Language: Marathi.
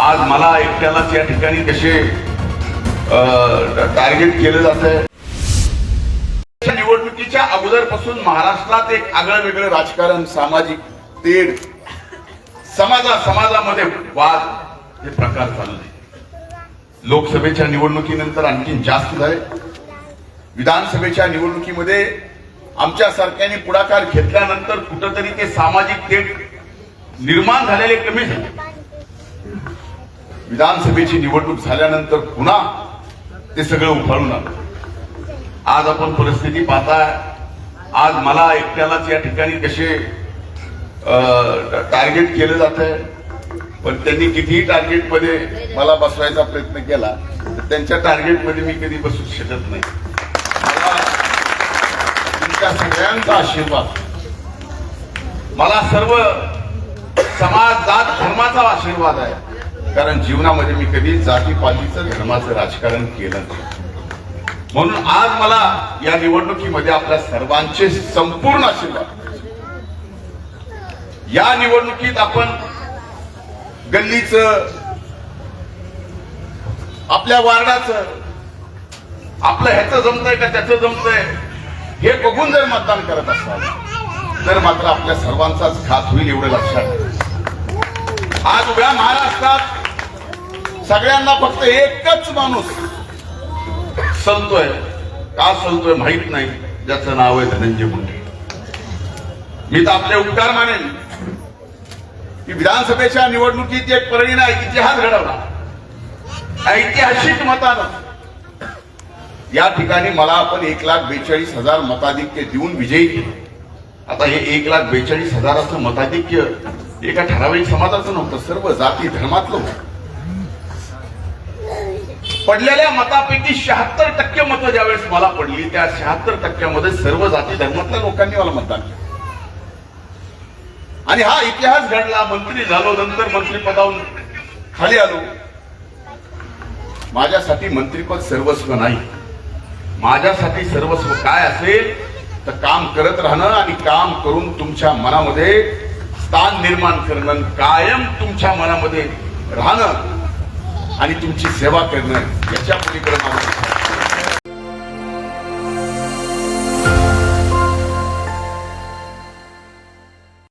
आज मला एकट्यालाच या ठिकाणी कसे टार्गेट केलं जात आहे. निवडणुकीच्या अगोदरपासून महाराष्ट्रात एक आगळं वेगळं राजकारण, सामाजिक तेढ, समाजामध्ये वाद हे प्रकार चालले. लोकसभेच्या निवडणुकीनंतर आणखी जास्त झाले. विधानसभेच्या निवडणुकीमध्ये आमच्या सरकारने पुढाकार घेतल्यानंतर कुठंतरी ते सामाजिक तेढ निर्माण झालेले कमी झाले. विधानसभेची निवडणूक झाल्यानंतर पुन्हा ते सगळं उफाळून आलं. आज आपण परिस्थिती पाहताय. आज मला एकट्यालाच या ठिकाणी कसे टार्गेट केलं जात आहे. पण त्यांनी कितीही टार्गेटमध्ये मला बसवायचा प्रयत्न केला तर त्यांच्या टार्गेटमध्ये मी कधी बसू शकत नाही. मला तुमच्या सगळ्यांचा आशीर्वाद, मला सर्व समाज, जात, धर्माचा आशीर्वाद आहे. कारण जीवनामध्ये मी कधी जातीपातीचं, धर्माचं राजकारण केलं नाही. म्हणून आज मला या निवडणुकीमध्ये आपल्या सर्वांचे संपूर्ण आशीर्वाद. या निवडणुकीत आपण गल्लीचं, आपल्या वार्डाचं, आपलं ह्याचं जमतंय का त्याचं जमतंय हे बघून जर मतदान करत असाल तर मात्र आपल्या सर्वांचाच घात होईल एवढं लक्षात ठेवा. आज उभ्या महाराष्ट्रात सगळ्यांना फक्त एकच माणूस सलतोय. का सलतोय माहित नाही, ज्याचं नाव आहे धनंजय मुंडे. मी तर आपले उपकार मानेन की विधानसभेच्या निवडणुकीत एक परिणाम इतिहास घडवला. ऐतिहासिक मतानं या ठिकाणी मला आपण 1,42,000 मताधिक्य देऊन विजयी केले. आता हे 1,42,000 मताधिक्य एका ठराविक समाजाचं नव्हतं, सर्व जाती धर्मातलं होतं. पडलेल्या मतापैकी 76% मतं ज्यावेळेस मला पडली, त्या 76% सर्व जाती धर्मातल्या लोकांनी मला मतदान केलं. आणि हा इतिहास घडला. मंत्री झालो, नंतर मंत्रिपदावरून खाली आलो. माझ्यासाठी मंत्रिपद सर्वस्व नाही. माझ्यासाठी सर्वस्व काय असेल तर काम करत राहणं आणि काम करून तुमच्या मनामध्ये स्थान निर्माण करणं, कायम तुमच्या मनामध्ये राहणं आणि तुमची सेवा करणं, याच्या पलीकडे